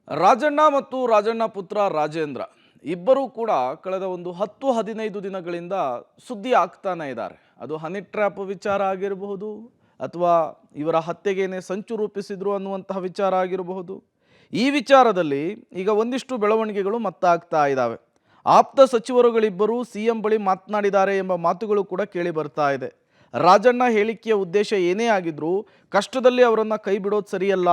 ರಾಜಣ್ಣ ಮತ್ತು ರಾಜಣ್ಣ ಪುತ್ರ ರಾಜೇಂದ್ರ ಇಬ್ಬರೂ ಕೂಡ ಕಳೆದ ಒಂದು 10-15 ದಿನಗಳಿಂದ ಸುದ್ದಿ ಆಗ್ತಾನೆ ಇದ್ದಾರೆ. ಅದು ಹನಿ ಟ್ರ್ಯಾಪ್ ವಿಚಾರ ಆಗಿರಬಹುದು ಅಥವಾ ಇವರ ಹತ್ಯೆಗೇನೆ ಸಂಚು ರೂಪಿಸಿದ್ರು ಅನ್ನುವಂತಹ ವಿಚಾರ ಆಗಿರಬಹುದು. ಈ ವಿಚಾರದಲ್ಲಿ ಈಗ ಒಂದಿಷ್ಟು ಬೆಳವಣಿಗೆಗಳು ಮತ್ತಾಗ್ತಾ ಇದ್ದಾವೆ. ಆಪ್ತ ಸಚಿವರುಗಳಿಬ್ಬರು ಸಿಎಂ ಬಳಿ ಮಾತನಾಡಿದ್ದಾರೆ ಎಂಬ ಮಾತುಗಳು ಕೂಡ ಕೇಳಿ ಬರ್ತಾ ಇದೆ. ರಾಜಣ್ಣ ಹೇಳಿಕೆಯ ಉದ್ದೇಶ ಏನೇ ಆಗಿದ್ರೂ ಕಷ್ಟದಲ್ಲಿ ಅವರನ್ನು ಕೈ ಬಿಡೋದು ಸರಿಯಲ್ಲ.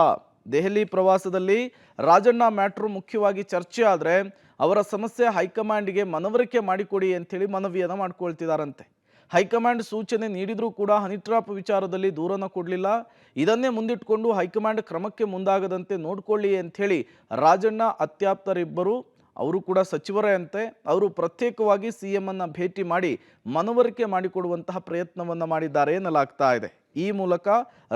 ದೆಹಲಿ ಪ್ರವಾಸದಲ್ಲಿ ರಾಜಣ್ಣ ಮ್ಯಾಟ್ರು ಮುಖ್ಯವಾಗಿ ಚರ್ಚೆ ಆದರೆ ಅವರ ಸಮಸ್ಯೆ ಹೈಕಮಾಂಡ್ಗೆ ಮನವರಿಕೆ ಮಾಡಿಕೊಡಿ ಅಂಥೇಳಿ ಮನವಿಯನ್ನು ಮಾಡ್ಕೊಳ್ತಿದ್ದಾರಂತೆ. ಹೈಕಮಾಂಡ್ ಸೂಚನೆ ನೀಡಿದರೂ ಕೂಡ ಹನಿ ಟ್ರಾಪ್ ವಿಚಾರದಲ್ಲಿ ದೂರನ ಕೊಡಲಿಲ್ಲ. ಇದನ್ನೇ ಮುಂದಿಟ್ಕೊಂಡು ಹೈಕಮಾಂಡ್ ಕ್ರಮಕ್ಕೆ ಮುಂದಾಗದಂತೆ ನೋಡ್ಕೊಳ್ಳಿ ಅಂಥೇಳಿ ರಾಜಣ್ಣ ಅತ್ಯಾಪ್ತರಿಬ್ಬರು, ಅವರು ಕೂಡ ಸಚಿವರೇ ಅಂತೆ, ಅವರು ಪ್ರತ್ಯೇಕವಾಗಿ ಸಿಎಂ ಅನ್ನ ಭೇಟಿ ಮಾಡಿ ಮನವರಿಕೆ ಮಾಡಿಕೊಡುವಂತಹ ಪ್ರಯತ್ನವನ್ನು ಮಾಡಿದ್ದಾರೆ ಎನ್ನಲಾಗ್ತಾ ಇದೆ. ಈ ಮೂಲಕ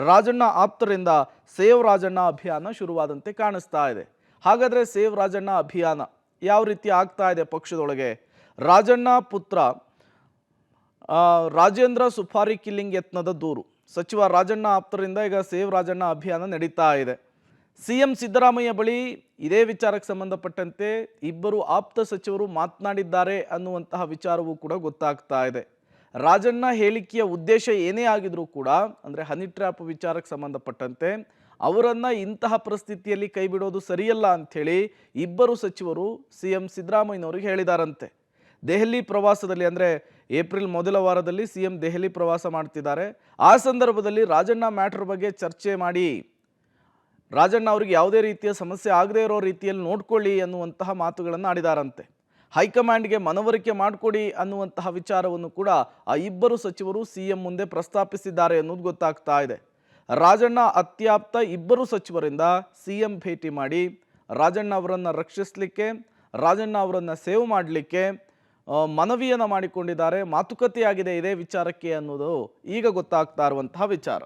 ರಾಜಣ್ಣ ಆಪ್ತರಿಂದ ಸೇವ್ ರಾಜಣ್ಣ ಅಭಿಯಾನ ಶುರುವಾದಂತೆ ಕಾಣಿಸ್ತಾ ಇದೆ. ಹಾಗಾದ್ರೆ ಸೇವ್ ರಾಜಣ್ಣ ಅಭಿಯಾನ ಯಾವ ರೀತಿ ಆಗ್ತಾ ಇದೆ ಪಕ್ಷದೊಳಗೆ? ರಾಜಣ್ಣ ಪುತ್ರ ರಾಜೇಂದ್ರ ಸುಪಾರಿ ಕಿಲ್ಲಿಂಗ್ ಯತ್ನದ ದೂರು, ಸಚಿವ ರಾಜಣ್ಣ ಆಪ್ತರಿಂದ ಈಗ ಸೇವ್ ರಾಜಣ್ಣ ಅಭಿಯಾನ ನಡೀತಾ ಇದೆ. ಸಿಎಂ ಸಿದ್ದರಾಮಯ್ಯ ಬಳಿ ಇದೇ ವಿಚಾರಕ್ಕೆ ಸಂಬಂಧಪಟ್ಟಂತೆ ಇಬ್ಬರು ಆಪ್ತ ಸಚಿವರು ಮಾತನಾಡಿದ್ದಾರೆ ಅನ್ನುವಂತಹ ವಿಚಾರವೂ ಕೂಡ ಗೊತ್ತಾಗ್ತಾ ಇದೆ. ರಾಜಣ್ಣ ಹೇಳಿಕೆಯ ಉದ್ದೇಶ ಏನೇ ಆಗಿದ್ರೂ ಕೂಡ, ಅಂದರೆ ಹನಿ ಟ್ರ್ಯಾಪ್ ವಿಚಾರಕ್ಕೆ ಸಂಬಂಧಪಟ್ಟಂತೆ ಅವರನ್ನು ಇಂತಹ ಪರಿಸ್ಥಿತಿಯಲ್ಲಿ ಕೈ ಬಿಡೋದು ಸರಿಯಲ್ಲ ಅಂಥೇಳಿ ಇಬ್ಬರು ಸಚಿವರು ಸಿಎಂ ಸಿದ್ದರಾಮಯ್ಯನವರಿಗೆ ಹೇಳಿದಾರಂತೆ. ದೆಹಲಿ ಪ್ರವಾಸದಲ್ಲಿ, ಅಂದರೆ ಏಪ್ರಿಲ್ ಮೊದಲ ವಾರದಲ್ಲಿ ಸಿಎಂ ದೆಹಲಿ ಪ್ರವಾಸ ಮಾಡ್ತಿದ್ದಾರೆ. ಆ ಸಂದರ್ಭದಲ್ಲಿ ರಾಜಣ್ಣ ಮ್ಯಾಟರ್ ಬಗ್ಗೆ ಚರ್ಚೆ ಮಾಡಿ ರಾಜಣ್ಣ ಅವರಿಗೆ ಯಾವುದೇ ರೀತಿಯ ಸಮಸ್ಯೆ ಆಗದೇ ಇರೋ ರೀತಿಯಲ್ಲಿ ನೋಡ್ಕೊಳ್ಳಿ ಅನ್ನುವಂತಹ ಮಾತುಗಳನ್ನು ಆಡಿದಾರಂತೆ. ಹೈಕಮಾಂಡ್ಗೆ ಮನವರಿಕೆ ಮಾಡಿಕೊಡಿ ಅನ್ನುವಂತಹ ವಿಚಾರವನ್ನು ಕೂಡ ಆ ಇಬ್ಬರು ಸಚಿವರು ಸಿಎಂ ಮುಂದೆ ಪ್ರಸ್ತಾಪಿಸಿದ್ದಾರೆ ಅನ್ನೋದು ಗೊತ್ತಾಗ್ತಾ ಇದೆ. ರಾಜಣ್ಣ ಅತ್ಯಾಪ್ತ ಇಬ್ಬರು ಸಚಿವರಿಂದ ಸಿಎಂ ಭೇಟಿ ಮಾಡಿ ರಾಜಣ್ಣ ಅವರನ್ನು ರಕ್ಷಿಸಲಿಕ್ಕೆ, ರಾಜಣ್ಣ ಅವರನ್ನು ಸೇವ್ ಮಾಡಲಿಕ್ಕೆ ಮನವಿಯನ್ನು ಮಾಡಿಕೊಂಡಿದ್ದಾರೆ. ಮಾತುಕತೆಯಾಗಿದೆ ಇದೇ ವಿಚಾರಕ್ಕೆ ಅನ್ನೋದು ಈಗ ಗೊತ್ತಾಗ್ತಾ ಇರುವಂತಹ ವಿಚಾರ.